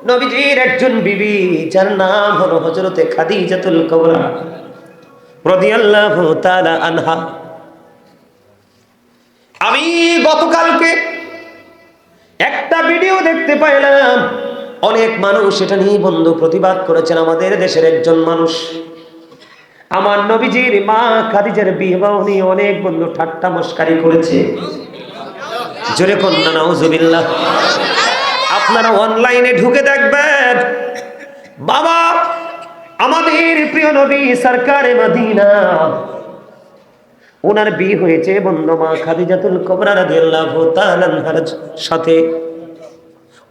নবীজির একজন বিবি, যার নাম হলো হযরতে খাদিজাতুল কুবরা রাদিয়াল্লাহু তাআলা আনহা। আমি গতকালকে একটা ভিডিও দেখতে পাইলাম, অনেক মানুষ এটা নিয়ে বন্ধু প্রতিবাদ করেছেন। আমাদের দেশের একজন মানুষ আমার নবীজির মা খাদিজার বিবাহ নিয়ে অনেক বন্ধু ঠাট্টা মস্কারি করেছে। জোরে কন্যা নাউজুবিল্লাহ। আপনারা অনলাইনে ঢুকে দেখবেন, বাবা আমাদের প্রিয় নবী সরকারে মদিনা, ওনার বিয়ে হয়েছে বন্ধু মা খাদিজাতুল কুবরা রাদিয়াল্লাহু তাআলা আনহার সাথে।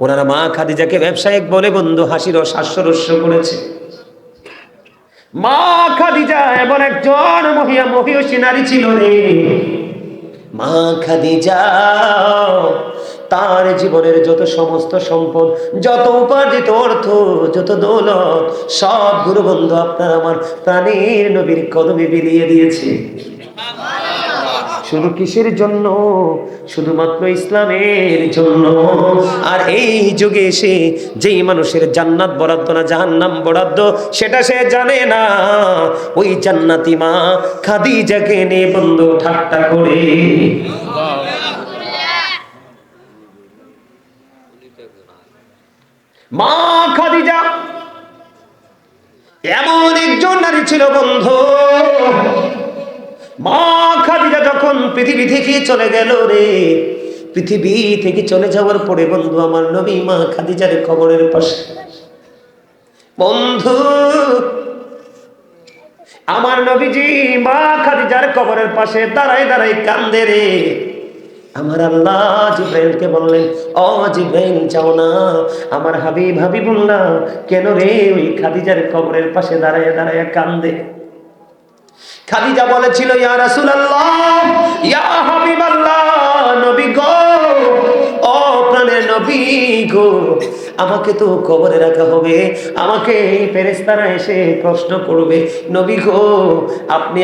ওনার মা খাদিজাকে ব্যবসায়িক বলে বন্ধু হাসির হাস্যরস্য করেছে। মা খাদিজা এমন একজন মহিয়সী নারী ছিল রে। মা খাদিজা তার জীবনের যত সমস্ত সম্পদ, যত উপার্জিত অর্থ, যত দৌলত, সবগুলো বন্ধু আপনার আমার প্রাণের নবীর কদমে বিলিয়ে দিয়েছে। শুধু কিসের জন্য? শুধুমাত্র ইসলামের জন্য। আর এই যুগে এসে যেই মানুষের জান্নাত বরাদ্দ না জাহান্নাম বরাদ্দ সেটা সে জানে না, ওই জান্নাতি মা খাদিজাকে নিয়ে বন্ধু ঠাট্টা করে। মা খাদিজা এমন একজন নারী ছিল বন্ধু, মা খাদিজা যখন পৃথিবী থেকে চলে গেল রে, পৃথিবী থেকে চলে যাওয়ার পরে বন্ধু আমার নবী মা খাদিজার কবরের পাশে বন্ধু আমার নবীজি মা খাদিজার কবরের পাশে দাঁড়ায় দাঁড়ায় কান্দে রে। আমার আল্লাহ জিব্রাইলকে বললেন, ও জিব্রাইল যাও না, আমার হাবিবুল্লাহ কেন রে ওই খাদিজার কবরের পাশে দাঁড়ায় দাঁড়ায় কান্দে? খাদিজা বলেছিল, ইয়া রাসূলুল্লাহ, ইয়া হাবিবাল্লাহ, নবী গো, ও প্রাণের নবী গো, আমাকে তো কবরে রাখা হবে, আমাকে এই ফেরেশতারা এসে প্রশ্ন করবে, নবী গো আপনি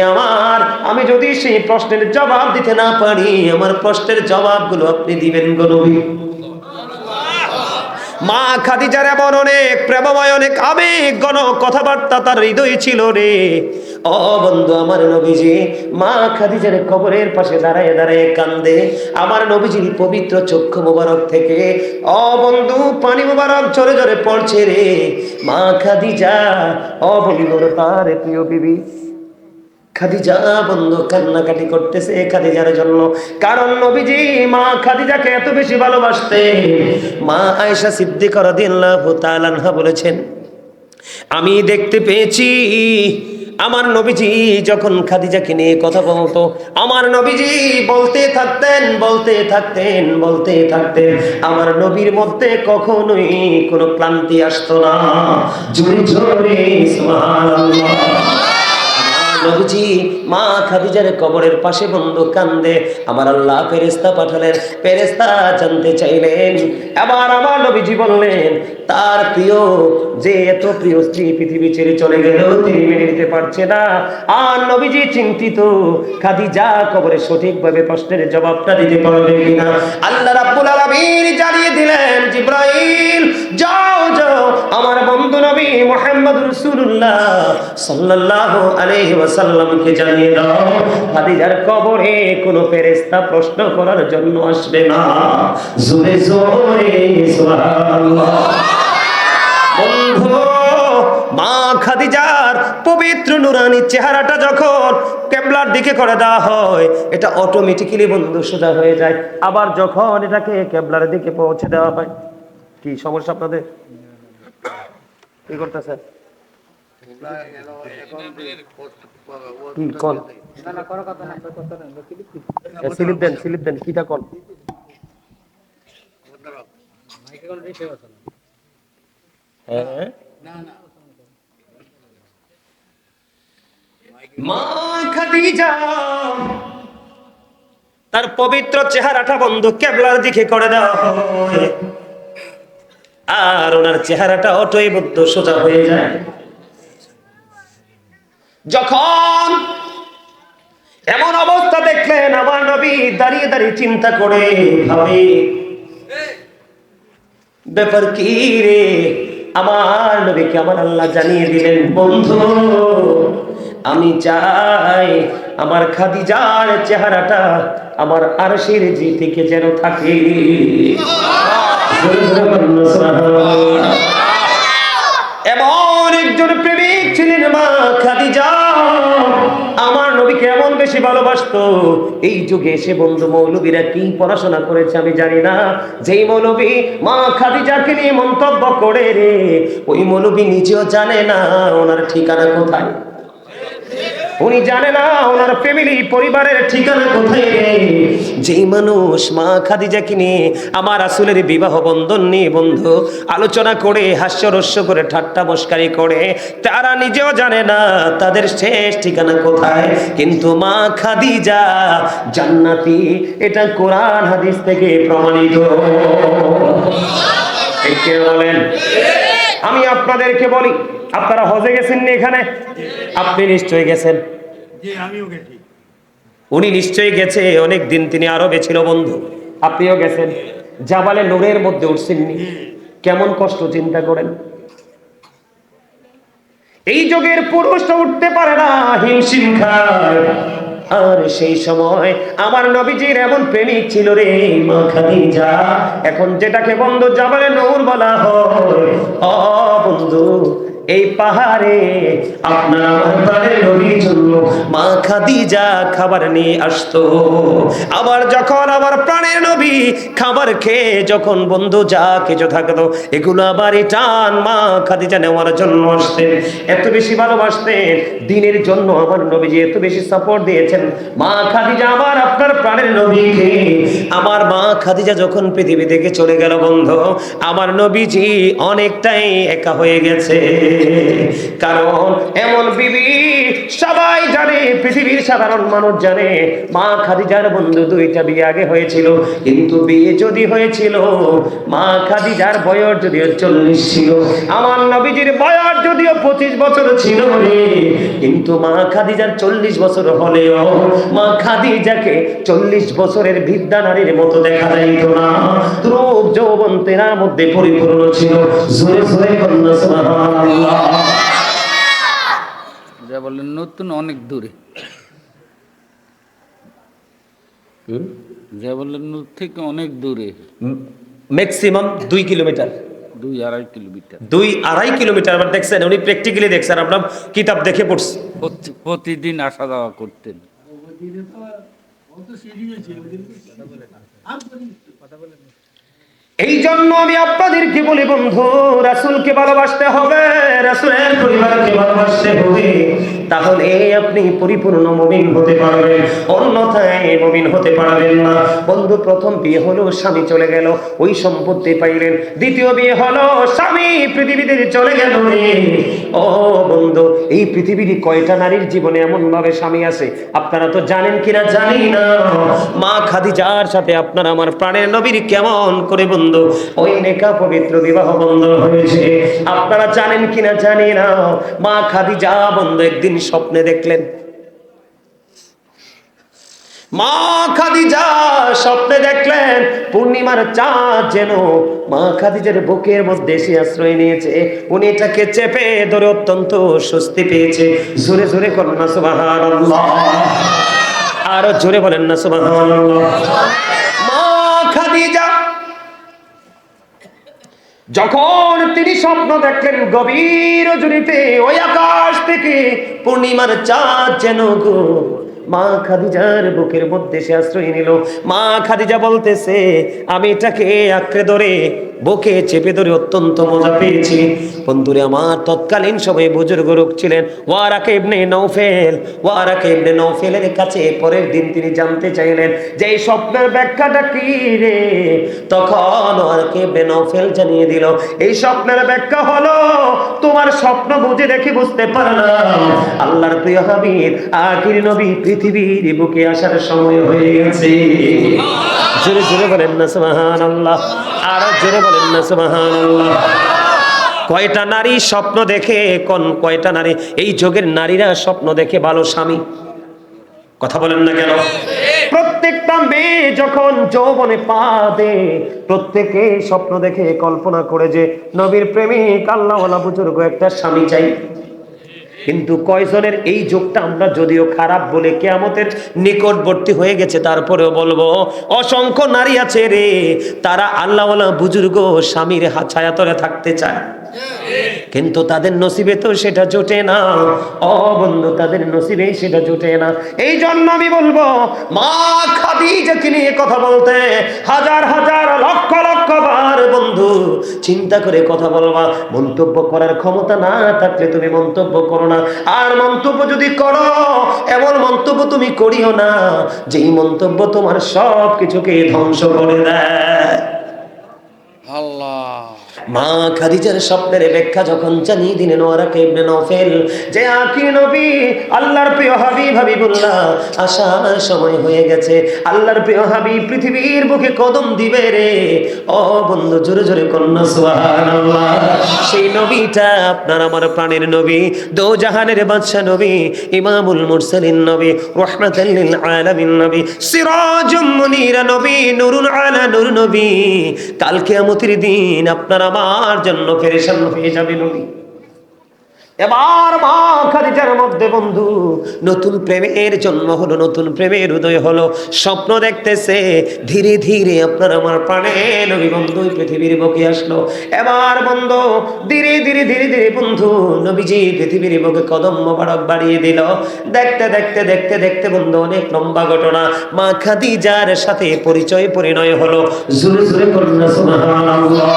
আমি যদি সেই প্রশ্নের জবাব দিতে না পারি, আমার প্রশ্নের জবাবগুলো আপনি দিবেন গো নবী। মা খাদিজার এমন অনেক প্রেমময়, অনেক আবেগ ঘন কথাবার্তা তার হৃদয় ছিল রে। ও বন্ধু আমার নবীজি মা খাদিজার কবরের পাশে দাঁড়ায় দাঁড়ায় কান্দে। আমার নবীজির পবিত্র চক্ষু মোবারক থেকে ও বন্ধু পানি মোবারক ঝরে ঝরে পড়ছে রে। মা খাদিজা ও বলিল তার প্রিয় বিবি খাদিজা বন্ধু কান্নাকাটি করতেছে খাদিজার জন্য, কারণ নবীজি মা খাদিজাকে এত বেশি ভালোবাসতেন। মা আয়েশা সিদ্দিকা রাদিয়াল্লাহু তাআলা আনহা বলেছেন, আমি দেখতে পেয়েছি আমার নবীজি যখন খাদিজাকে নিয়ে কথা বলতো, আমার নবীজি বলতে থাকতেন, আমার নবীর মধ্যে কখনোই কোনো ক্লান্তি আসতো না। জোরে জোরে সুবহানাল্লাহ। নবীজি মা খাদিজার কবরের পাশে বন্ধু কান্দে। আমার আল্লাহ ফেরেশতা পাঠালেন, ফেরেশতা জানতে চাইলেন। এবার আমার নবীজি বললেন, তার প্রিয় যে এত প্রিয় স্ত্রী পৃথিবী ছেড়ে চলে গেল, তিনি মেনে নিতে পারছে না। আর নবীজি চিন্তিত, খাদিজা কবরে সঠিকভাবে প্রশ্নের জবাবটা দিতে পারবে কিনা। আল্লাহ রাব্বুল আলামিন জানিয়ে দিলেন, জিবরাইল যাও যাও আমার বন্ধু নবী মুহাম্মদ রাসূলুল্লাহ সাল্লাল্লাহু আলাইহি ওয়াসাল্লামকে জানিয়ে দাও, খাদিজার কবরে কোনো ফেরেশতা প্রশ্ন করার জন্য আসবে না। জোরে জোরে সুবহানাল্লাহ। বন্ধু মা খাদিজার পবিত্র নুরানি চেহারাটা যখন কিবলার দিকে করে দেওয়া হয়, এটা অটোমেটিক্যালি বন্ধু সোজা হয়ে যায়। আবার যখন এটাকে কিবলার দিকে পৌঁছে দেওয়া হয়, কি সমস্যা আপনাদের? কি করতেছেন? স্লিপ দেন কিটা কল। মা খাদিজা তার পবিত্র চেহারাটা বন্ধু কিবলার দিকে করে দেওয়া হয়, আর ওনার চেহারাটা অটোই বন্ধু সোজা হয়ে যায়। যখন এমন অবস্থা দেখলেন, আমার নবী দাঁড়িয়ে দাঁড়িয়ে চিন্তা করে ভাবে, ব্যাপার কি রে, আমার নবীকে আমার আল্লাহ জানিয়ে দিলেন, বন্ধু আমি চাই আমার খাদিজার চেহারাটা আমার আরশের জি থেকে যেন থাকে। এমন একজন প্রেমিক ছিলেন মা খাদিজা, আমার নবীকে এমন বেশি ভালোবাসতো। এই যুগে এসে বন্ধু মৌলবীরা কি পড়াশোনা করেছে আমি জানি না, যেই মৌলবী মা খাদিজাকে নিয়ে মন্তব্য করে রে, ওই মৌলবী নিজেও জানে না ওনার ঠিকানা কোথায়। উনি জানে না ওনার ফ্যামিলি পরিবারের ঠিকানা কোথায়। যেই মানুষ মা খাদিজাকে নিয়ে আমার রাসূলের বিবাহ বন্ধন নিয়ে বন্ধু আলোচনা করে হাস্যরস্য করে ঠাট্টা মস্কারি করে, তারা নিজেও জানে না তাদের শেষ ঠিকানা কোথায়। কিন্তু মা খাদিজা জান্নাতি, এটা কোরআন হাদিস থেকে প্রমাণিত। কে বলেন? আমি আপনাদেরকে বলি, আপনারা হজে গেছেন নি? এখানে আপনি নিশ্চয়ই গেছেন। উনি নিশ্চয়ই গেছে, অনেক দিন তিনি আরবে ছিল বন্ধু। আপনিও গেছেন, জাবালে নূরের মধ্যে উঠছেন নি? কেমন কষ্ট চিন্তা করেন। এই যুগের পুরুষরা উঠতে পারে না, হিমশিম খায়। আর সেই সময় আমার নবীজির এমন প্রেমিক ছিল রে মা খাদিজা, এখন যেটাকে বন্ধু জাবালে নূর বলা হয়। ও বন্ধু, এই পাহাড়ে আপনার আমার প্রাণের নবীর জন্য মা খাদিজা খাবার নিয়ে আসতো। আবার যখন আমার প্রাণের নবী খাবার খেয়ে যখন বন্ধু যা কিছু থাকতো এগুলো আবার টান মা খাদিজা নেওয়ার জন্য আসতেন। এত বেশি ভালোবাসতেন দিনের জন্য আমার নবীজি, এত বেশি সাপোর্ট দিয়েছেন মা খাদিজা আমার আপনার প্রাণের নবীকে। আমার মা খাদিজা যখন পৃথিবী থেকে চলে গেল বন্ধু, আমার নবীজি অনেকটাই একা হয়ে গেছে। কারণ এমন বিবি সবাই জানে, পৃথিবীর সাধারণ মানুষ জানে মা খাদিজার বন্ধু দুইটা বিয়ে আগে হয়েছিল, কিন্তু বিয়ে যদি হয়েছিল মা খাদিজার বয়স যদিও 40 ছিল, আমার নবীজির বয়স যদিও 25 বছর ছিল রে, কিন্তু মা খাদিজার 40 বছর হলেও মা খাদিজাকে 40 বছরের বৃদ্ধা নারীর মতো দেখা যাইত না। রূপ যৌবন তেনার মধ্যে পরিপূর্ণ ছিল। জোরে জোরে কন্যা সুবহানাল্লাহ। যা বললেন নতুন অনেক দূরে, যা বললেন নূর থেকে অনেক দূরে, ম্যাক্সিমাম 2 কিলোমিটার, 2-2.5 কিলোমিটার। 2-2.5 কিলোমিটার। আবার দেখছেন উনি প্র্যাকটিক্যালি দেখছেন, আমরা কিতাব দেখে পড়ছি। প্রতিদিন আসা যাওয়া করতেন। এই জন্য আমি আপনাদেরকে বলি বন্ধু, রাসূলকে ভালোবাসতে হবে, রাসূলের পরিবারকে ভালোবাসতে হবে, তাহলে আপনি পরিপূর্ণ মুমিন হতে পারবেন, অন্যথায় মুমিন হতে পারবেন না। বন্ধু প্রথম বিয়ে হলো, স্বামী চলে গেল, ওই সম্পত্তি পাইলেন। দ্বিতীয় বিয়ে হলো, স্বামী পৃথিবীতে চলে গেল রে। ও বন্ধু, এই পৃথিবীর কয়টা নারীর জীবনে এমন ভাবে স্বামী আছে আপনারা তো জানেন কিনা জানি না। মা খাদিজার সাথে আপনার আমার প্রাণের নবীর কেমন করে বন্ধু ওই নেকা পবিত্র বিবাহ বন্ধন হয়েছে আপনারা জানেন কিনা জানি না। মা খাদিজা বন্ধু একদিন স্বপ্নে দেখলেন, মা খাদিজা স্বপ্নে দেখলেন পূর্ণিমার চাঁদ যেন মা খাদিজার বুকের মধ্যে এসে আশ্রয় নিয়েছে। উনি এটাকে চেপে ধরে অত্যন্ত স্বস্তি পেয়েছে। জোরে জোরে করেন না সুবহানাল্লাহ, আরো জোরে বলেন না সুবহানাল্লাহ। মা খাদিজা যখন তিনি স্বপ্ন দেখলেন গভীর রজনীতে ওই আকাশ থেকে পূর্ণিমার চাঁদ যেন গো মা খাদিজার বুকের মধ্যে সে আশ্রয় নিল। মা খাদিজা বলতেছে আমি এটাকে আঁকড়ে ধরে বুকে চেপে ধরে অত্যন্ত মজা পেয়েছি। বন্ধুরে আমার তৎকালীন সময়ে বুজুর্গ লোক ছিলেন Waraqa ibn Nawfal. Waraqa ibn নওফেলের কাছে পরের দিন তিনি জানতে চাইলেন যে এই স্বপ্নের ব্যাখ্যাটা কি রে। তখন ওয়ারাকা ইবনে নওফেল জানিয়ে দিল এই স্বপ্নের ব্যাখ্যা হলো তোমার স্বপ্ন বুঝে দেখে বুঝতে পারলাম আল্লাহর প্রিয় হাবিব আখির নবী পৃথিবীর বুকে আসার সময় হয়ে গেছে। জোরে জোরে বলেন না সুবহানাল্লাহ, আর জোরে বলেন না সুবহানাল্লাহ। কয়টা নারী স্বপ্ন দেখে, কয়টা নারী এই যুগের নারীরা স্বপ্ন দেখে ভালো স্বামী? কথা বলেন না কেন? প্রত্যেকটা মেয়ে যখন যৌবনে পা দেয় প্রত্যেকে স্বপ্ন দেখে কল্পনা করে যে নবীর প্রেমিক আল্লাহওয়ালা বুজুর্গ একটা স্বামী চাই। কিন্তু কয়জনের এই যুগটা আমরা যদিও খারাপ বলে কিয়ামতের নিকটবর্তী হয়ে গেছে, তারপরেও বলবো অসংখ্য নারী আছে রে, তারা আল্লাহওয়ালা বুজুর্গ স্বামীর ছায়াতলে থাকতে চায়, কিন্তু তাদের নসিবে তো সেটা জোটে না। ও বন্ধু, তাদের নসিবে সেটা জোটে না। এই জন্য আমি বলবো মা খাদিজাকে নিয়ে কথা বলতে হাজার হাজার লক্ষ লক্ষ বার বন্ধু চিন্তা করে কথা বলবা। মন্তব্য করার ক্ষমতা না থাকলে তুমি মন্তব্য করো না, আর মন্তব্য যদি করো এমন মন্তব্য তুমি করিও না যেই মন্তব্য তোমার সব কিছুকে ধ্বংস করে দেয়। আল্লাহ মা খাদিজার স্বপ্নের ব্যাখ্যা যখন জানিয়ে দিলেন ওয়ারাকা ইবনে নওফেল যে আখির নবী আল্লাহর প্রিয় হাবিব হাবিবুল্লাহ আসার সময় হয়ে গেছে, আল্লাহর প্রিয় হাবিব পৃথিবীর বুকে কদম দিবে রে। ও বন্ধু জোরে জোরে কন্যা সুবহানাল্লাহ। সেই নবীটা আপনার আমার প্রাণের নবী, দো জাহানের বাদশা নবী, ইমামুল মুরসালিন নবী, রাহমাতাল লিল আলামিন নবী, সিরাজুম মুনীরা নবী, নূরুন আলা নূর নবী। কাল কিয়ামতের দিন আপনার আমার জন্য পেরেশান হয়ে যাবে নবী। এবার মা খাদিজার মধ্যে বন্ধু নতুন প্রেমের জন্ম হলো, নতুন প্রেমের উদয় হলো, স্বপ্ন দেখতেছে ধীরে ধীরে আপনার আমার প্রাণে নবী বন্ধু পৃথিবীর বুকে আসলো। এবার বন্ধু ধীরে ধীরে ধীরে ধীরে বন্ধু নবীজি পৃথিবীর বুকে কদম মোবারক বাড়িয়ে দিল। দেখতে দেখতে দেখতে দেখতে বন্ধু অনেক লম্বা ঘটনা, মা খাদিজার সাথে পরিচয় পরিণয় হলো। জোরে জোরে করুন না সুবহানাল্লাহ,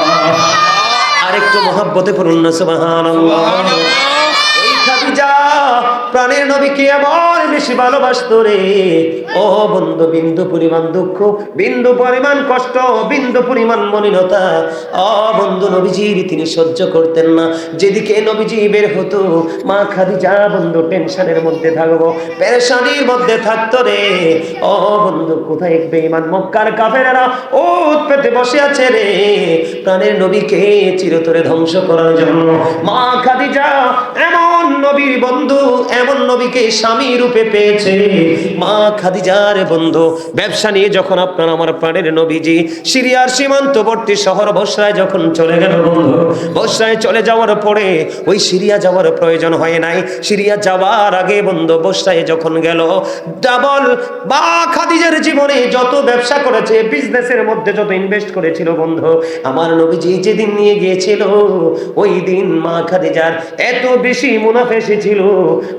আরেকটু মহব্বতে পড়ুন না সুবহানাল্লাহ। খাদিজা প্রাণের নবীকে এমন বেশি ভালোবাসতো রে। ও বন্ধু বিন্দু পরিমাণ দুঃখ, বিন্দু পরিমাণ কষ্ট, বিন্দু পরিমাণ মলিনতা ও বন্ধু নবীজির তিনি সহ্য করতেন না। যেদিকে নবীজি বের হতো মা খাদিজা বন্ধু টেনশনের মধ্যে থাকবো, পেরেশানির মধ্যে থাকতো রে। ও বন্ধু কোথায় বেঈমান মক্কার কাফেররা ওত পেতে বসে আছে রে প্রাণের নবীকে চিরতরে ধ্বংস করার জন্য। মা খাদিজা এমন নবীর বন্ধু, এমন নবীকে স্বামী রূপে পেয়েছে। মা খাদিজার বন্ধু ব্যবসা নিয়ে যখন আপনার আমার প্রাণের নবীজি সিরিয়ার সীমান্তবর্তী শহর বসরায় যখন চলে গেল বন্ধু, বসরায় চলে যাওয়ার পরে ওই সিরিয়া যাওয়ার প্রয়োজন হয় নাই, সিরিয়া যাওয়ার আগে বন্ধু বসরায় যখন গেল ডাবল মা খাদিজার জীবনে যত ব্যবসা করেছে, বিজনেসের মধ্যে যত ইনভেস্ট করেছিল বন্ধু আমার নবীজি যেদিন নিয়ে গিয়েছিল ওই দিন মা খাদিজার এত বেশি মুনাফা এসেছিল,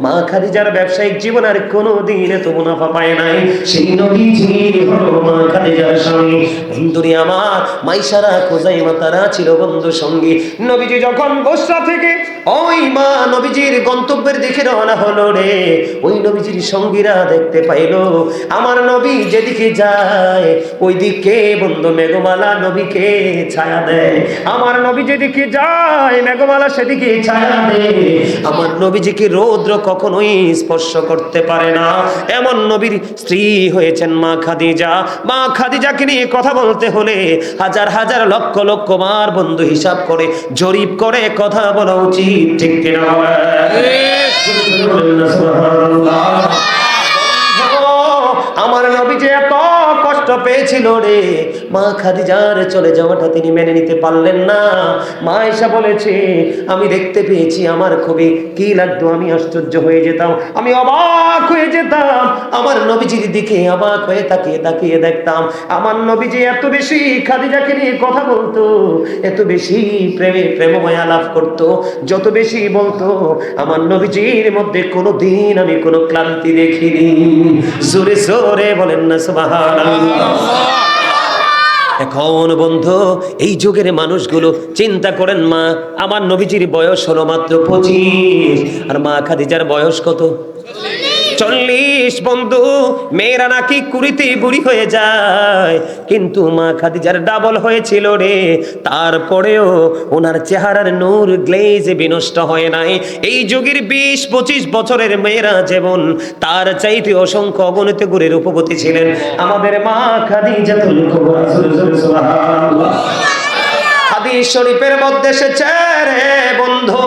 মা খাদিজার ব্যবসায়িক জীবন আর কোনোদিন এত মুনাফা পায় নাই। সেই নবীজি হলো মা খাদিজার স্বামী। বন্ধুরে আমার মাইসারা খোজাইমা তারা ছিল বন্ধু সঙ্গী। নবীজি যখন বসরা থেকে ওই মা নবীজির গন্তব্যের দিকে রওনা হলো রে, ওই নবীজির সঙ্গীরা দেখতে পাইলো আমার নবী যেদিকে যায় ওই দিকে বন্ধু মেঘমালা নবীকে ছায়া দেয়, আমার নবী যেদিকে যায় মেঘমালা সেদিকে ছায়া দেয়। আমার নবীজিকে রৌদ্র কখনোই স্পর্শ করতে পারে না, এমন নবীর স্ত্রী হয়েছেন মা খাদিজা। মা খাদিজাকে নিয়ে কথা বলতে হলে হাজার হাজার লক্ষ লক্ষ বার বন্ধু হিসাব করে জরিপ করে কথা বলা উচিত, ঠিক কিনা? আমার নবী যে এত কষ্ট পেয়েছিল রে, মা খাদিজার চলে যাওয়াটা তিনি মেনে নিতে পারলেন না। মা এসে বলেছে আমি দেখতে পেয়েছি, আমার খুবই কি লাগতো, আমি আশ্চর্য হয়ে যেতাম, আমি অবাক হয়ে যেতাম, আমার নবীজির দিকে অবাক হয়ে তাকিয়ে তাকিয়ে দেখতাম আমার নবীজি এত বেশি খাদিজাকে নিয়ে কথা বলতো, এত বেশি প্রেমময় আলাপ করতো, যত বেশি বলতো আমার নবীজির মধ্যে কোনোদিন আমি কোনো ক্লান্তি দেখিনি। জোরে জোরে বলেন না সুবহানাল্লাহ। এখন বন্ধু এই যুগের মানুষগুলো চিন্তা করেন, মা আমার নবীজির বয়স হলো মাত্র 25 আর মা খাদিজার বয়স কত? 40। বন্ধু মেয়েরা নাকি কুড়িতে বুড়ি হয়ে যায়, কিন্তু মা খাদিজার ডাবল হয়েছিল রে, তারপরেও ওনার চেহারার নূর গ্লেজ বিনষ্ট হয় নাই। এই যুগের 20-25 বছরের মেয়েরা যেমন তার চাইতে অসংখ্য অগণিত গুণে রূপবতী ছিলেন আমাদের মা খাদিজাতুল কুবরা। সুবহানাল্লাহ। হাদিস শরীফের মধ্যে এসেছে রে বন্ধু,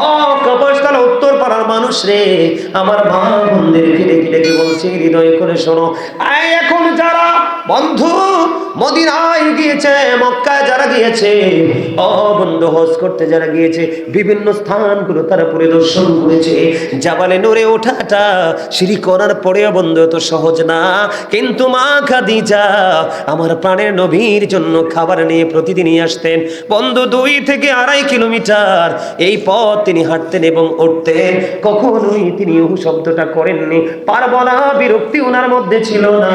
ও কবরস্থান উত্তর পাড়ার মানুষ মানুষ রে, আমার মা বোনদেরকে ডেকে ডেকে বলছে, হৃদয় করে শোনো, এখন যারা বন্ধু মদিনায় গিয়েছে, মক্কায় যারা গিয়েছে, ও বন্ধু হজ করতে যারা গিয়েছে, বিভিন্ন স্থানগুলো তারা পরিদর্শন করেছে। জাবালে নূরে ওঠাটা সিঁড়ি করার পরেও বন্ধু তো সহজ না, কিন্তু মা খাদিজা আমার প্রাণের নবীর জন্য খাবার নিয়ে প্রতিদিনই আসতেন বন্ধু। 2 থেকে 2.5 কিলোমিটার এই পথ তিনি হাঁটতেন এবং উঠতেন, কখনোই তিনি ওহু শব্দটা করেননি। পারবো না, বিরক্তি ওনার মধ্যে ছিল না।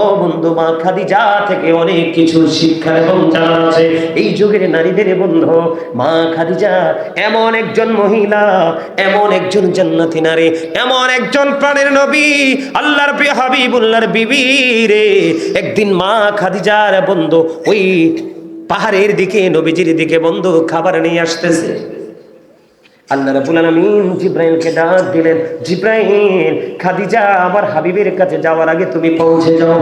ও বন্ধু, মা খাদিজা থেকে অনেক কিছু শিক্ষা এবং জানা আছে এই যুগের নারীদের বন্ধু। মা খাদিজা এমন একজন মহিলা, এমন একজন জান্নাতি নারী, এমন একজন প্রাণের নবী, আল্লাহর প্রিয় হাবিবুল্লাহর বিবি রে। একদিন মা খাদিজার বন্ধু ওই পাহাড়ের দিকে নবীজির দিকে বন্ধু খাবার নিয়ে আসতেছে। আল্লাহ রাব্বুল আলামিন জিব্রাইলকে ডাক দিলেন, জিব্রাইল, খাদিজা আমার হাবিবের কাছে যাওয়ার আগে তুমি পৌঁছে যাও।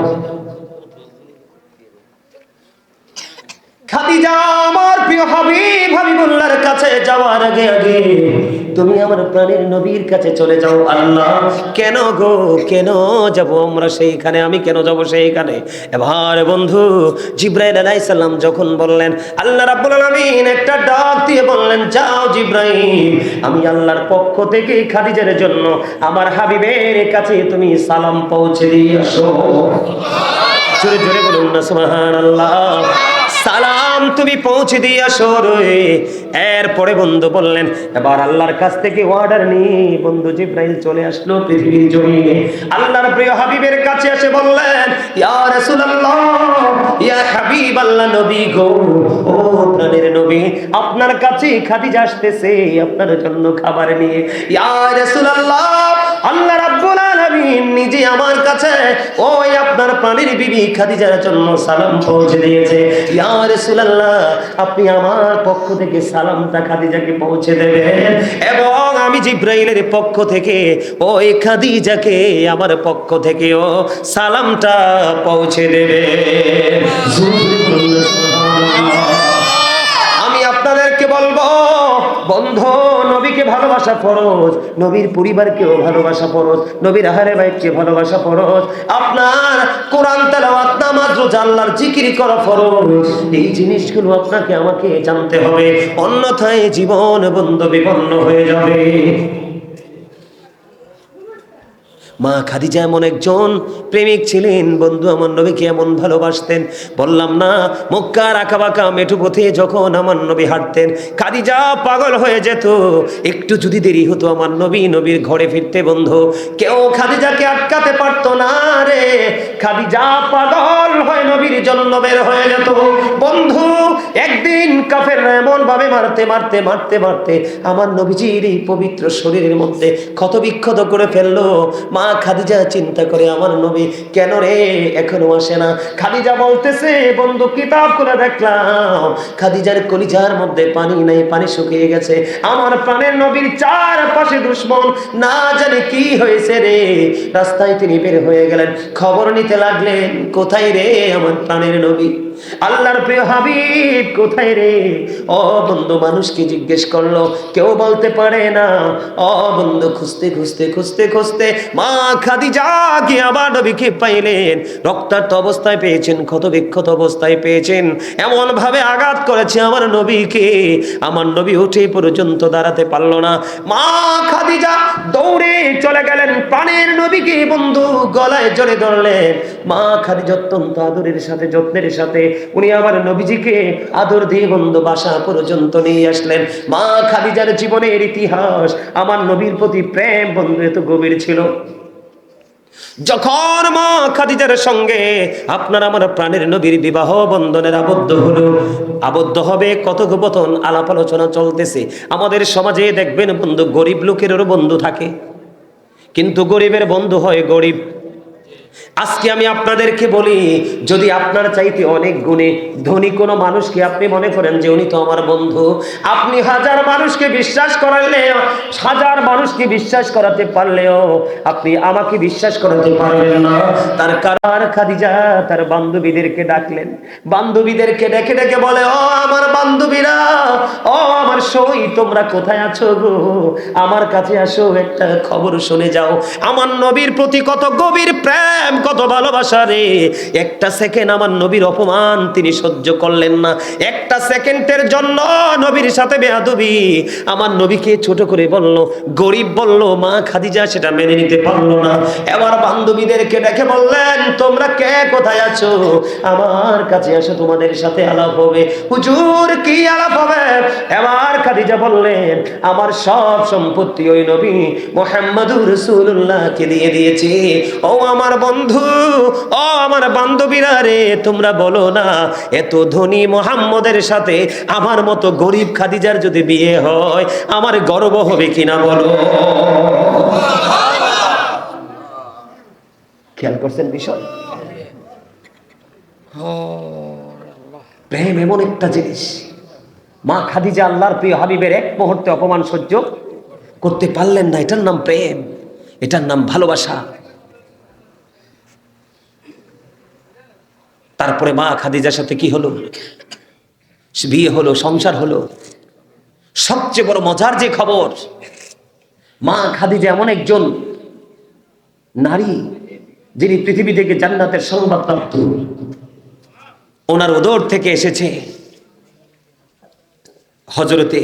খাদিজা আমার প্রিয় হাবিব হাবিবুল্লাহর কাছে যাওয়ার আগে আগে তুমি আমার প্রাণের নবীর কাছে চলে যাও। আল্লাহ, কেন গো, কেন যাব আমরা সেইখানে? আমি কেন যাব সেইখানে? এবার বন্ধু জিব্রাইল আলাইহিস সালাম যখন বললেন, আল্লাহ রাব্বুল আলামিন একটা ডাক দিয়ে বললেন, যাও জিব্রাইল, আমি আল্লাহর পক্ষ থেকে খাদিজার জন্য আমার হাবিবের কাছে তুমি সালাম পৌঁছে দিয়ে আসো। জোরে জোরে বলুন না সুবহানাল্লাহ। সালাম তুমি পৌঁছে দিয়ে আসো রে। এরপরে বন্ধু বললেন, এবার আল্লাহর কাছ থেকে অর্ডার নিয়ে বন্ধু জিব্রাইল চলে আসলো পৃথিবীর জমিনে। আল্লাহর প্রিয় হাবিবের কাছে এসে বললেন, ইয়া রাসূলুল্লাহ, ইয়া হাবিবাল্লাহ, নবী গো, ও প্রাণের নবী, আপনার কাছে খাদিজা আসতেছে আপনার জন্য খাবার নিয়ে। ইয়া রাসূলুল্লাহ, আল্লাহ রাব্বুল আলামিন নিজে আমার কাছে ওই আপনার প্রাণের বিবি খাদিজার জন্য সালাম পৌঁছে দিয়েছে। ইয়া রাসূলুল্লাহ, আপনি আমার পক্ষ থেকে সালামটা খাদিজাকে পৌঁছে দেবেন, এবং আমি জিব্রাইলের পক্ষ থেকে ওই খাদিজাকে আমার পক্ষ থেকেও সালামটা পৌঁছে দেবে। আমি আপনাদেরকে বলবো বন্ধু, নবীকে ভালোবাসা ফরজ, নবীর পরিবারকেও ভালোবাসা ফরজ, নবীর আহলে বাইতকে ভালোবাসা ফরজ, আপনার কোরআন তেলাওয়াত, নামাজ, রোজা, আল্লাহর জিকির করা ফরজ। এই জিনিসগুলো আপনাকে আমাকে জানতে হবে, অন্যথায় জীবন বন্ধু বিপন্ন হয়ে যাবে। মা খাদিজা এমন একজন প্রেমিক ছিলেন বন্ধু, আমার নবীকে এমন ভালোবাসতেন, বললাম না, মক্কার আঁকাবাঁকা মেঠু পথে যখন আমার নবী হাঁটতেন, খাদিজা পাগল হয়ে যেত। একটু যদি দেরি হতো আমার নবীর ঘরে ফিরতে বন্ধু, কেউ খাদিজাকে আটকাতে পারতো না রে। খাদিজা পাগল হয়ে নবীর জন্য বের হয়ে যেত বন্ধু। একদিন কাফের এমন ভাবে মারতে মারতে মারতে মারতে আমার নবীজির এই পবিত্র শরীরের মধ্যে ক্ষত বিক্ষত করে ফেললো। মা খাদিজা চিন্তা করে, আমার নবী কেন রে এখনো আসে না? খাদিজা বলতেছে, বন্ধু কিতাব করে দেখলাম খাদিজার কলিজার মধ্যে পানি নাই, পানি শুকিয়ে গেছে। আমার প্রাণের নবীর চারপাশে দুশমন, না জানে কি হয়েছে রে। রাস্তায় তিনি বের হয়ে গেলেন, খবর নিতে লাগলেন, কোথায় রে আমার প্রাণের নবী, আল্লাহর প্রিয় হাবিব কোথায় রে? ও বন্ধু মানুষকে জিজ্ঞেস করলো, কেউ বলতে পারে না। ও বন্ধু খুঁজতে খুঁজতে খুঁজতে খুঁজতে মা খাদিজা গিয়ে আবার নবীকে পাইলেন। রক্তাক্ত অবস্থায় পেয়েছেন, ক্ষত বিক্ষত অবস্থায় পেয়েছেন, এমন ভাবে আঘাত করেছে আমার নবীকে, আমার নবী উঠে পর্যন্ত দাঁড়াতে পারলো না। মা খাদিজা দৌড়ে চলে গেলেন, প্রাণের নবীকে বন্ধু গলায় জড়ে ধরলেন। মা খাদিজা অত্যন্ত আদরের সাথে, যত্নের সাথে উনি আমার নবীজিকে আদর দিয়ে বন্ধু বাসা পর্যন্ত নিয়ে আসলেন। মা খাদিজার জীবনের ইতিহাস, আমার নবীর প্রতি প্রেম বন্ধু এত গভীর ছিল। যখন মা খাদিজার সঙ্গে আপনার আমার প্রাণের নবীর বিবাহ বন্ধনের আবদ্ধ হবে, কথোপকথন আলাপ আলোচনা চলতেছে। আমাদের সমাজে দেখবেন বন্ধু, গরিব লোকেরও বন্ধু থাকে, কিন্তু গরিবের বন্ধু হয় গরিব। আজকে আমি আপনাদেরকে বলি, যদি আপনার চাইতে অনেক গুণে ধনী কোনো মানুষকে আপনি মনে করেন যে উনি তো আমার বন্ধু, আপনি হাজার মানুষকে বিশ্বাস করালেও, হাজার মানুষকে বিশ্বাস করাতে পারলেও আপনি আমাকে বিশ্বাস করাতে পারবেন না। তার কারণ খাদিজা তার বান্ধবীদেরকে ডাকলেন, বান্ধবীদেরকে ডেকে ডেকে বলে, ও আমার বান্ধবীরা, ও আমার অবশ্যই তোমরা কোথায় আছো গো, আমার কাছে আসো, একটা খবর শুনে যাও। আমার নবীর প্রতি কত গভীর প্রেম, কত ভালোবাসা রে। একটা সেকেন্ড আমার নবীর অপমান তিনি সহ্য করলেন না। একটা সেকেন্ডের জন্য নবীর সাথে বেয়াদবি, আমার নবীকে ছোট করে বলল, গরিব বলল, মা খাদিজা সেটা মেনে নিতে পারলো না। এবার বান্ধবীদেরকে ডেকে বললেন, তোমরা কে কোথায় আছো, আমার কাছে আসো, তোমাদের সাথে আলাপ হবে। হুজুর কি আলাপ হবে? এবার খাদিজা বললেন, আমার সব সম্পত্তি ওই নবী মুহাম্মদুর রাসূলুল্লাহকে দিয়ে দিয়েছে। ও আমার বন্ধু, ও আমার বান্ধবীরা রে, তোমরা বলো না, এত ধনী মুহাম্মদের সাথে আমার মতো গরিব খাদিজার যদি বিয়ে হয়, আমার গর্ব হবে কিনা বলো। খেয়াল করছেন বিষয়? প্রেম এমন একটা জিনিস, মা খাদিজা আল্লাহর প্রিয় হাবিবের এক মুহূর্তে অপমান সহ্য করতে পারলেন না। এটার নাম প্রেম, এটার নাম ভালোবাসা। তারপরে মা খাদিজার সাথে কি হলো? বিয়ে হলো, সংসার হলো। সবচেয়ে বড় মজার যে খবর, মা খাদিজা এমন একজন নারী যিনি পৃথিবী থেকে জান্নাতের সংবাদ প্রাপ্ত। ওনার উদর থেকে এসেছে হযরতে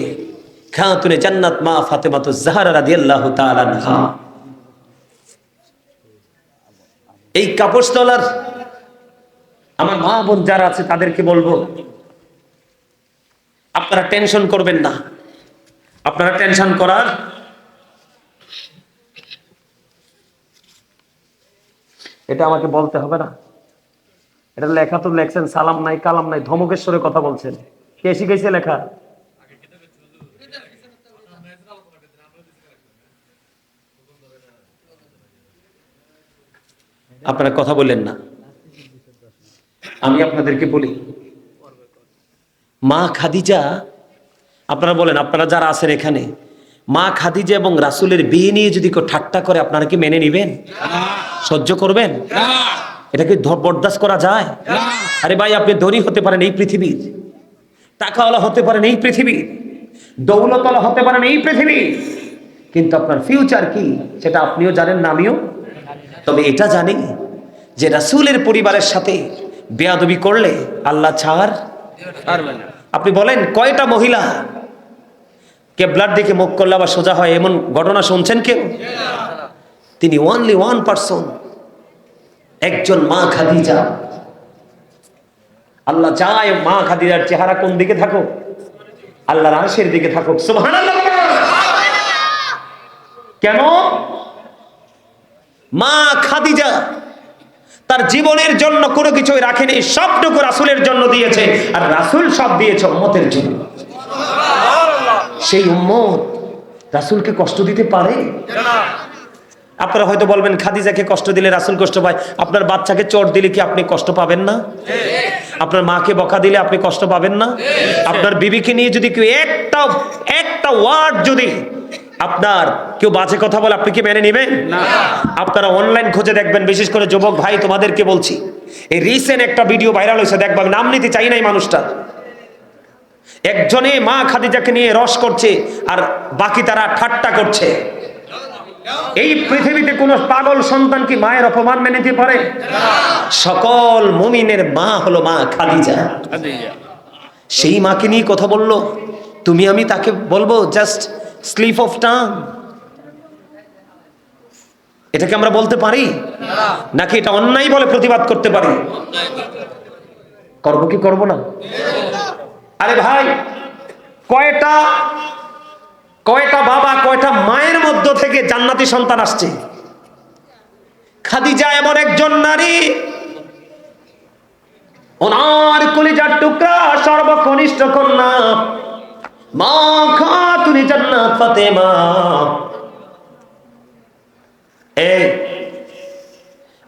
খাতুনে জান্নাত মা ফাতেমাতুজ জাহরা রাদিয়াল্লাহু তাআলা আনহা। এই কাপড়তলার আমার মা বোন যারা আছে তাদেরকে বলবো, আপনারা টেনশন করবেন না। আপনারা টেনশন করার এটা আমাকে বলতে হবে না। এটা লেখা তো লেখছেন, সালাম নাই কালাম নাই, ধমকেশ্বরে কথা বলছেন। কে শিখাইছে লেখা? আপনারা কথা বললেন না। আমি আপনাদেরকে বলি, মা খাদিজা, আপনারা বলেন, আপনারা যারা আছেন এখানে, মা খাদিজা এবং রাসূলের বিয়ে নিয়ে যদি কেউ ঠাট্টা করে, আপনারা কি মেনে নিবেন? সহ্য করবেন? এটা কি বরদাস্ত করা যায়? আরে ভাই, আপনি ধনী হতে পারেন এই পৃথিবীর, টাকাওয়ালা হতে পারেন এই পৃথিবীর, দৌলতওয়ালা হতে পারেন এই পৃথিবীর, কিন্তু আপনার ফিউচার কি সেটা আপনিও জানেন না, আমিও। তবে এটা জানি যে রাসূলের পরিবারের সাথে বেয়াদবি করলে আল্লাহ ছাড় পারবেন না। আপনি বলেন কয়টা মহিলা কেবলার দিকে মুখ করলে আবার সোজা হয়, এমন ঘটনা শুনছেন কেউ? তিনি ওনলি ওয়ান পারসন, একজন মা খাদিজা। আল্লাহ চায় মা খাদিজার চেহারা কোন দিকে থাকুক? আল্লাহর আরশের দিকে থাকুক। সুবহানাল্লাহ। কেন? মা খাদিজা তার জীবনের জন্য কোনো কিছুই রাখেনি, সবটুকু রাসূলের জন্য দিয়েছে, আর রাসূল সব দিয়েছে উম্মতের জন্য। সেই উম্মত রাসূলকে কষ্ট দিতে পারে? আপনারা হয়তো বলবেন, খাদিজাকে কষ্ট দিলে রাসূল কষ্ট পায়। আপনার বাচ্চাকে চোট দিলে কি আপনি কষ্ট পাবেন না? আপনার মাকে বকা দিলে আপনি কষ্ট পাবেন না? আপনার বিবিকে নিয়ে যদি কেউ একটা ওয়ার্ড যদি আপনার কেউ বাজে কথা বলে, আপনি কি মেনে নেবেন? আপনারা অনলাইন খুঁজে দেখবেন, বিশেষ করে যুবক ভাই তোমাদেরকে বলছি, এই রিসেন্ট একটা ভিডিও ভাইরাল হয়েছে, দেখবা, আমি নাম নিতে চাই না এই মানুষটা। একজনে মা খাদিজাকে নিয়ে রস করছে আর বাকি তারা ঠাট্টা করছে। এই পৃথিবীতে কোন পাগল সন্তান কি মায়ের অপমান মেনে নিতে পারে? সকল মুমিনের মা হলো মা খাদিজা। সেই মাকে নিয়ে কথা বললো, তুমি আমি তাকে বলবো জাস্ট স্লিপ অফ টাং? এটাকে আমরা বলতে পারি নাকি এটা অন্যায় বলে প্রতিবাদ করতে পারি? করবো কি করবো না? আরে ভাই, কয়টা বাবা, কয়টা মায়ের মধ্য থেকে জান্নাতি সন্তান আসছে। খাদিজা এমন একজন নারী, ওনার কলিজার টুকরা সর্বকনিষ্ঠ কন্যা মা খাতুনে জান্নাত ফাতেমা।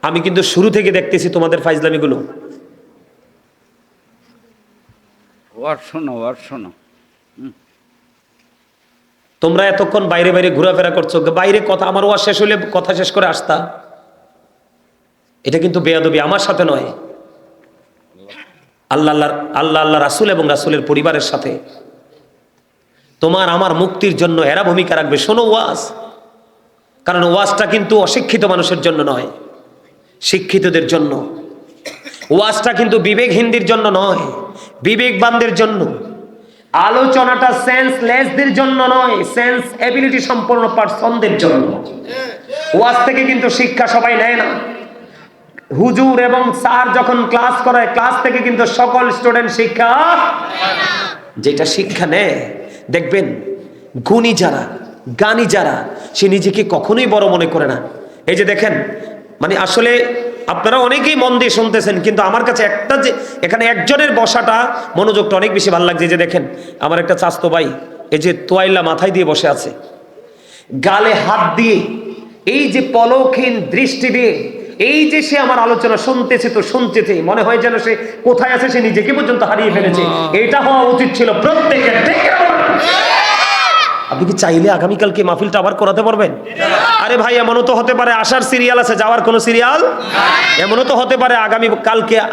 আমি কিন্তু শুরু থেকে দেখতেছি তোমাদের ফাইজলামিগুলো। ওয়ার শোনো। তোমরা এতক্ষণ বাইরে বাইরে ঘোরাফেরা করছো, বাইরে কথা, আমার ওয়াজ শেষ হলে কথা শেষ করে আসতা। এটা কিন্তু বেয়াদবি আমার সাথে নয়, আল্লাহ রাসূল এবং রাসূলের পরিবারের সাথে। তোমার আমার মুক্তির জন্য এরা ভূমিকা রাখবে। শোনো ওয়াজ, কারণ ওয়াজটা কিন্তু অশিক্ষিত মানুষের জন্য নয়, শিক্ষিতদের জন্য। ওয়াজটা কিন্তু বিবেকহীনদের জন্য নয়, বিবেকবানদের জন্য। আলোচনাটা সেন্সলেসদের জন্য নয়, সেন্স এবিলিটি সম্পন্ন পার্সনদের জন্য। ওয়াজ থেকে কিন্তু শিক্ষা সবাই নেয় না। হুজুর এবং স্যার যখন ক্লাস করায়, ক্লাস থেকে কিন্তু সকল স্টুডেন্ট শিক্ষা, যেটা শিক্ষা নেয় দেখবেন গুণী যারা, জ্ঞানী যারা, সে নিজেকে কখনোই বড় মনে করে না। এই যে দেখেন, মানে আসলে আপনারা অনেকেই মন দিয়ে শুনতেছেন, কিন্তু আমার কাছে একটা যে এখানে একজনের বসাটা মনোযোগটা অনেক বেশি ভালো লাগছে। যে দেখেন আমার একটা চাস্তো ভাই, এই যে তোয়াইলা মাথায় দিয়ে বসে আছে, গালে হাত দিয়ে, এই যে পলকহীন দৃষ্টি দিয়ে, এই যে সে আমার আলোচনা শুনতেছে, তো শুনতেছে মনে হয় যেন সে কোথায় আছে সে নিজেকে পর্যন্ত হারিয়ে ফেলেছে। এটা হওয়া উচিত ছিল প্রত্যেকের। আপনি কি চাইলে আগামীকালকে মাহফিলটা আবার করাতে পারবেন? আরে ভাই, এমনও তো হতে পারে আসার সিরিয়াল আছে, যাওয়ার কোনো সিরিয়াল। এমনও তো হতে পারে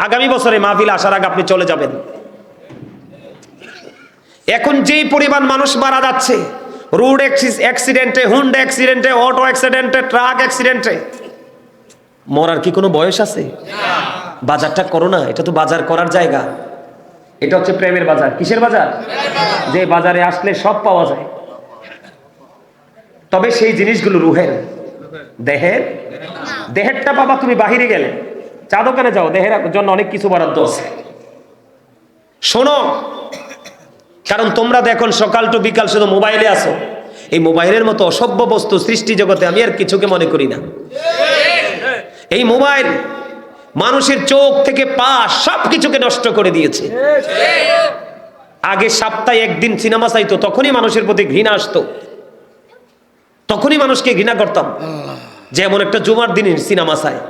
আগামী বছরে মাহফিল আসার আগে আপনি চলে যাবেন। এখন যেই পরিমাণ মানুষ মারা যাচ্ছে রোড অ্যাক্সিডেন্টে, হুন্ডা অ্যাক্সিডেন্টে, অটো অ্যাক্সিডেন্টে, ট্রাক অ্যাক্সিডেন্টে, মরার কি কোনো বয়স আছে? বাজারটা করো না, এটা তো বাজার করার জায়গা। এটা হচ্ছে প্রেমের বাজার। কিসের বাজার? যে বাজারে আসলে সব পাওয়া যায়, তবে সেই জিনিসগুলো রুহের, দেহের। দেহেরটা বাবা তুমি বাহিরে গেলে, চা দোকানে যাও, দেহের জন্য অনেক কিছু বরাদ্দ আছে। শোনো, কারণ তোমরা দেখুন সকাল টু বিকাল শুধু মোবাইলে আসো। এই মোবাইলের মতো অসভ্য বস্তু সৃষ্টি জগতে আমি আর কিছুকে মনে করি না। এই মোবাইল মানুষের চোখ থেকে পা সবকিছুকে নষ্ট করে দিয়েছে। আগে সপ্তাহে একদিন সিনেমা চাইতো, তখনই মানুষের প্রতি ঘৃণা আসতো, তখনই মানুষকে ঘৃণা করতাম যে এমন একটা জুমার দিনের সিনেমা চায়।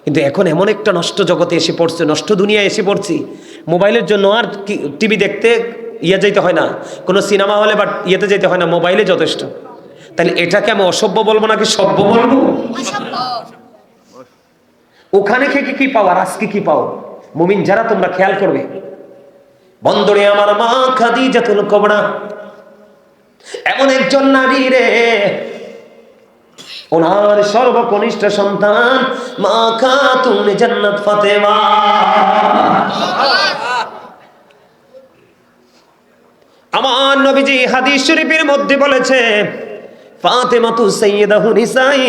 কিন্তু এখন এমন একটা নষ্ট জগতে এসে পড়ছে, নষ্ট দুনিয়ায় এসে পড়ছি, মোবাইলের জন্য আর টিভি দেখতে যাইতে হয় না, কোনো সিনেমা হলে বা ইয়েতে যেতে হয় না, মোবাইলে যথেষ্ট। তাহলে এটাকে আমি অসভ্য বলবো নাকি সভ্য বলবো? ওখানে থেকে কি পাও আর আজকে কি পাও? মুমিন যারা তোমরা খেয়াল করবে, বন্দরে আমার মা খাদিজাতুল কুবরা এমন একজন নারী রে, ওনার সর্বকনিষ্ঠ সন্তান মা খাতুন জান্নাত ফাতেমা। আমার নবীজি হাদিস শরীফের মধ্যে বলেছে, ফাতেমাতু সাইয়্যিদাতু নিসাই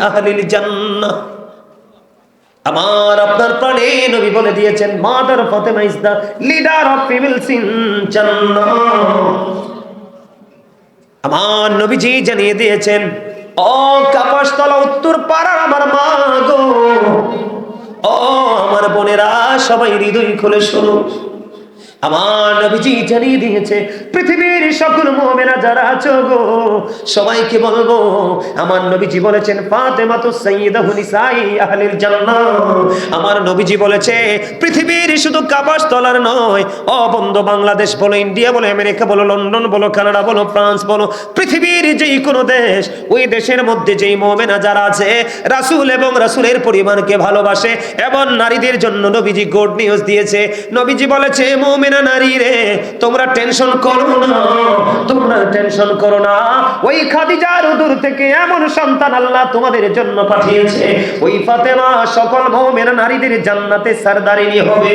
আহলিল জান্নাহ। আমার আপনার প্রাণে নবী বলে দিয়েছেন, mother Fatima is the leader of females in জান্নাহ। আমার নবীজি জানিয়ে দিয়েছেন, ও কাপাসতলা উত্তর পাড়ার আমার মা গো, ও আমার বোনেরা, সবাই হৃদয় খুলে শোনো। আমার নবীজি জানিয়ে দিয়েছে, পৃথিবীর সকল মুমিনা যারা আছো গো, সবাইকে বলবো, আমার নবীজি বলেছেন ফাতেমা তো সাইয়্যিদাতু নিসাই আহলিল জান্নাহ। আমার নবীজি বলেছে, পৃথিবীর শুধু কাবাসতলার নয়, ও বন্ধু, বাংলাদেশ বলো, ইন্ডিয়া বলো, আমেরিকা বলো, লন্ডন বলো, কানাডা বলো, ফ্রান্স বলো, পৃথিবীর যেই কোনো দেশ, ওই দেশের মধ্যে যেই মুমিনা যারা আছে, রাসূল এবং রাসূলের পরিবারকে ভালোবাসে, এবং নারীদের জন্য নবীজি গুড নিউজ দিয়েছে। নবীজি বলেছে, মুমিনা নারী রে, তোমরা টেনশন করো না, তোমরা টেনশন করো না। ওই খাদিজার উদর থেকে এমন সন্তান আল্লাহ তোমাদের জন্য পাঠিয়েছে, ওই ফাতেমা সকল মুমিনা নারীদের জান্নাতে সরদারিনী হবে।